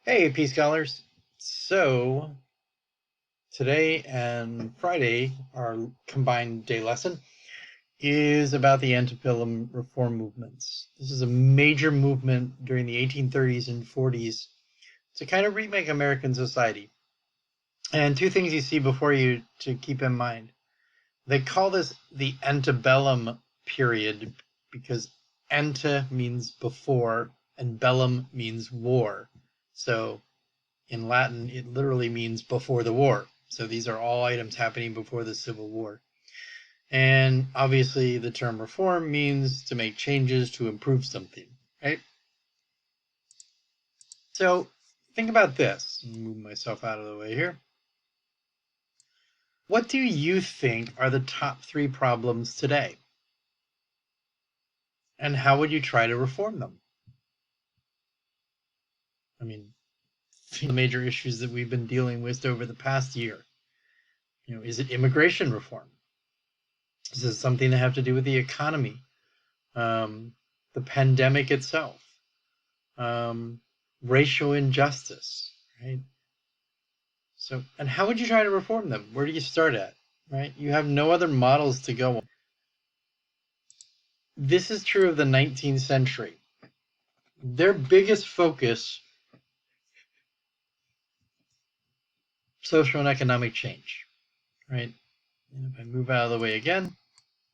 Hey, P Scholars. So, today and Friday, our combined day lesson is about the antebellum reform movements. This is a major movement during the 1830s and 40s to kind of remake American society. And two things you see before you to keep in mind. They call this the antebellum period because ante means before and bellum means war. So, in Latin, it literally means before the war. So these are all items happening before the Civil War. And obviously, the term reform means to make changes to improve something, right? So think about this. Move myself out of the way here. What do you think are the top three problems today? And how would you try to reform them? I mean, the major issues that we've been dealing with over the past year. Is it immigration reform? Is this something that have to do with the economy? The pandemic itself, racial injustice, right? So, and how would you try to reform them? Where do you start at, right? You have no other models to go on. This is true of the 19th century. Their biggest focus, social and economic change, right? And if I move out of the way again,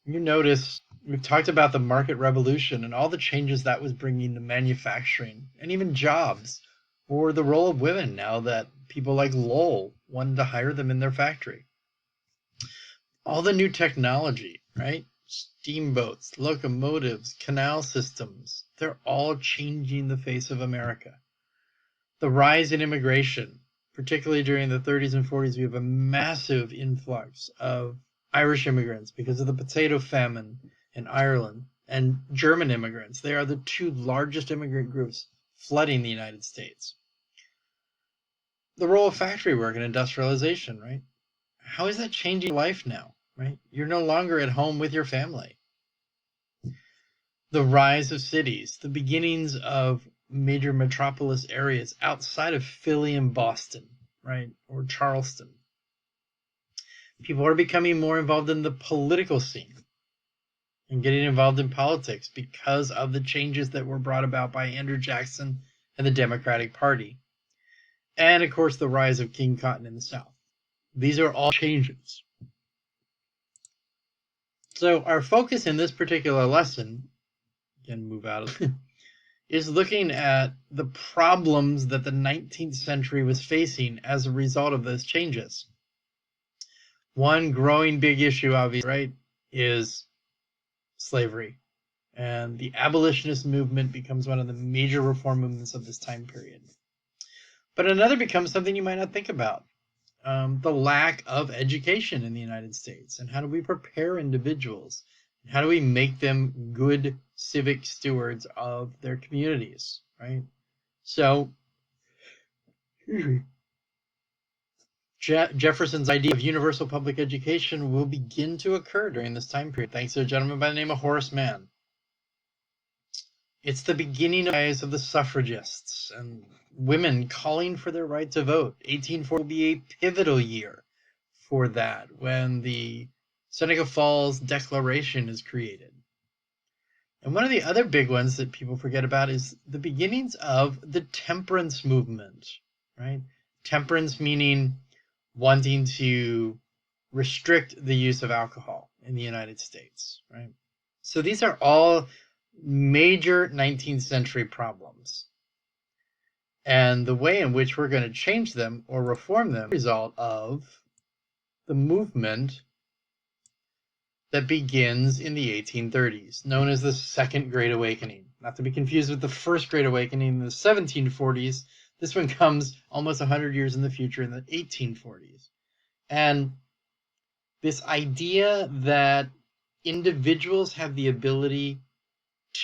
you notice we've talked about the market revolution and all the changes that was bringing to manufacturing and even jobs, or the role of women now that people like Lowell wanted to hire them in their factory. All the new technology, right? Steamboats, locomotives, canal systems, they're all changing the face of America. The rise in immigration, particularly during the 30s and 40s, we have a massive influx of Irish immigrants because of the potato famine in Ireland, and German immigrants. They are the two largest immigrant groups flooding the United States. The role of factory work and industrialization, right? How is that changing your life now, right? You're no longer at home with your family. The rise of cities, the beginnings of major metropolis areas outside of Philly and Boston, right? Or Charleston. People are becoming more involved in the political scene and getting involved in politics because of the changes that were brought about by Andrew Jackson and the Democratic Party. And of course, the rise of King Cotton in the South. These are all changes. So our focus in this particular lesson, again, move out of is looking at the problems that the 19th century was facing as a result of those changes. One growing big issue, obviously, right, is slavery. And the abolitionist movement becomes one of the major reform movements of this time period. But another becomes something you might not think about. The lack of education in the United States. And how do we prepare individuals? How do we make them good civic stewards of their communities, right? So, Jefferson's idea of universal public education will begin to occur during this time period, thanks to a gentleman by the name of Horace Mann. It's the beginning of the suffragists and women calling for their right to vote. 1840 will be a pivotal year for that, when the Seneca Falls Declaration is created. And one of the other big ones that people forget about is the beginnings of the temperance movement, right? Temperance meaning wanting to restrict the use of alcohol in the United States, right? So these are all major 19th century problems. And the way in which we're going to change them or reform them is a result of the movement that begins in the 1830s, known as the Second Great Awakening. Not to be confused with the First Great Awakening in the 1740s. This one comes almost 100 years in the future in the 1840s. And this idea that individuals have the ability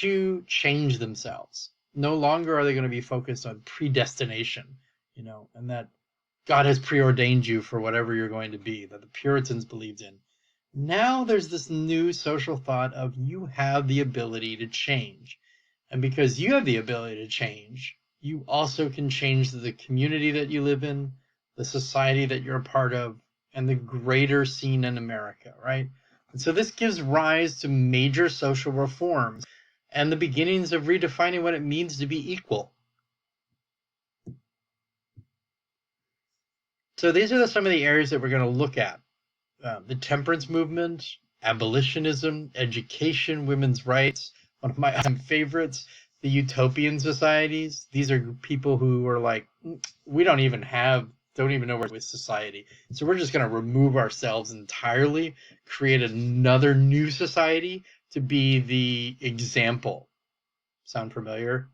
to change themselves. No longer are they going to be focused on predestination, and that God has preordained you for whatever you're going to be, that the Puritans believed in. Now there's this new social thought of you have the ability to change. And because you have the ability to change, you also can change the community that you live in, the society that you're a part of, and the greater scene in America, right? And so this gives rise to major social reforms and the beginnings of redefining what it means to be equal. So these are some of the areas that we're going to look at. The temperance movement, abolitionism, education, women's rights, one of my favorites, the utopian societies. These are people who are like, we don't even know where with society. So we're just going to remove ourselves entirely, create another new society to be the example. Sound familiar?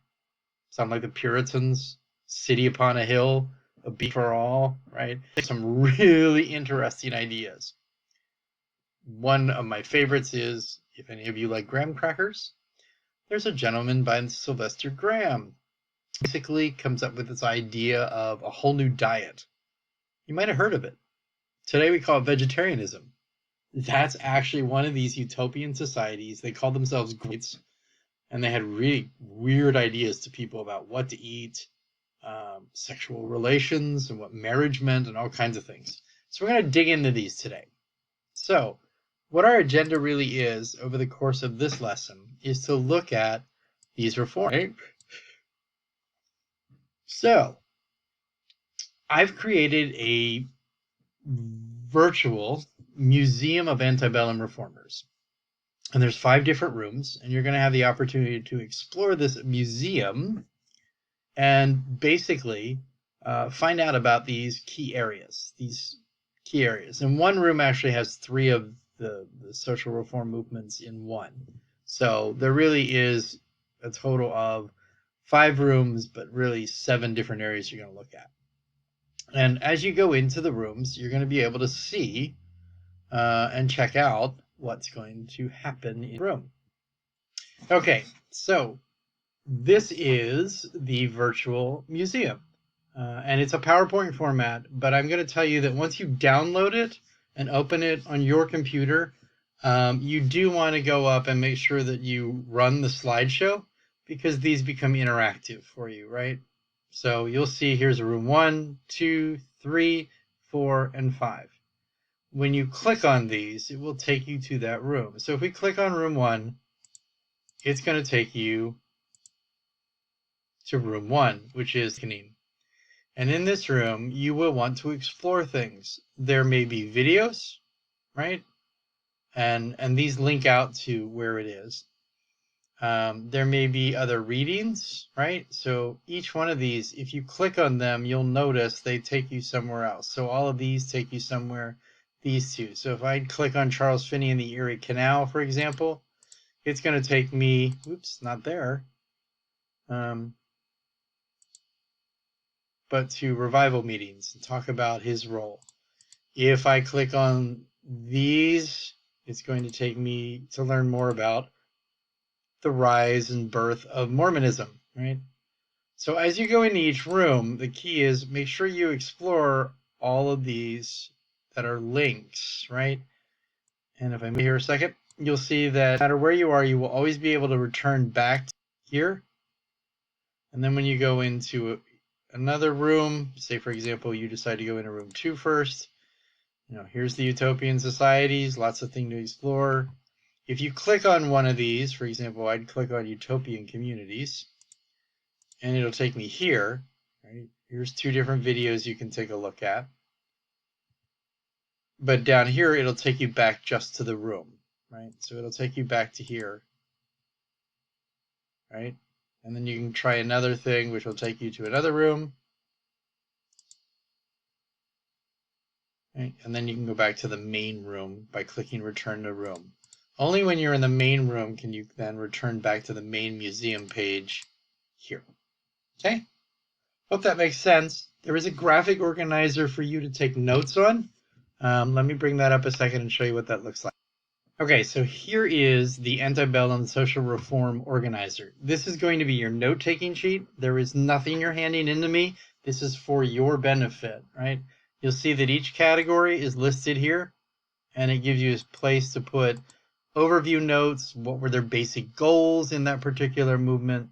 Sound like the Puritans? City upon a hill, a beat for all, right? Some really interesting ideas. One of my favorites is, if any of you like graham crackers, there's a gentleman by Sylvester Graham. Basically comes up with this idea of a whole new diet. You might have heard of it. Today we call it vegetarianism. That's actually one of these utopian societies. They call themselves greats, and they had really weird ideas to people about what to eat, sexual relations, and what marriage meant, and all kinds of things. So we're going to dig into these today. So what our agenda really is over the course of this lesson is to look at these reforms. Right? So I've created a virtual museum of antebellum reformers. And there's 5 different rooms, and you're going to have the opportunity to explore this museum and basically find out about these key areas. And one room actually has 3 of the social reform movements in one. So there really is a total of 5 rooms, but really 7 different areas you're going to look at. And as you go into the rooms, you're going to be able to see and check out what's going to happen in the room. Okay, so this is the virtual museum. And it's a PowerPoint format, but I'm going to tell you that once you download it and open it on your computer, you do want to go up and make sure that you run the slideshow, because these become interactive for you, right? So you'll see here's room 1, 2, 3, 4, and 5. When you click on these, it will take you to that room. So if we click on room 1, it's going to take you to room 1, which is Canine. And in this room, you will want to explore things. There may be videos, right? And these link out to where it is. There may be other readings, right? So each one of these, if you click on them, you'll notice they take you somewhere else. So all of these take you somewhere, these 2. So if I click on Charles Finney and the Erie Canal, for example, it's going to take me, oops, not there, but to revival meetings and talk about his role. If I click on these, it's going to take me to learn more about the rise and birth of Mormonism, right? So as you go into each room, the key is make sure you explore all of these that are links, right? And if I move here a second, you'll see that no matter where you are, you will always be able to return back to here. And then when you go into another room, say for example, you decide to go into room 2 first, here's the utopian societies, lots of things to explore. If you click on one of these, for example, I'd click on utopian communities, and it'll take me here, right? Here's 2 different videos you can take a look at. But down here, it'll take you back just to the room, right? So it'll take you back to here, right? And then you can try another thing, which will take you to another room. Right? And then you can go back to the main room by clicking return to room. Only when you're in the main room can you then return back to the main museum page here. Okay? Hope that makes sense. There is a graphic organizer for you to take notes on. Let me bring that up a second and show you what that looks like. Okay, so here is the Antebellum Social Reform Organizer. This is going to be your note-taking sheet. There is nothing you're handing into me. This is for your benefit, right? You'll see that each category is listed here, and it gives you a place to put overview notes, what were their basic goals in that particular movement,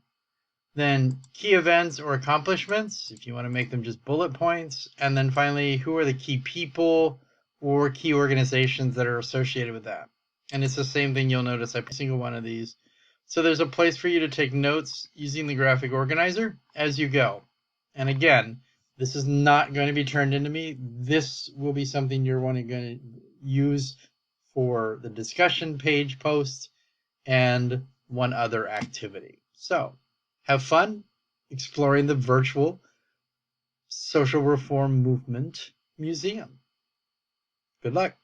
Then key events or accomplishments, if you want to make them just bullet points. And then finally, who are the key people or key organizations that are associated with that? And it's the same thing you'll notice every single one of these. So there's a place for you to take notes using the graphic organizer as you go. And again, this is not going to be turned into me. This will be something you're going to use for the discussion page post and one other activity. So have fun exploring the virtual social reform movement museum. Good luck.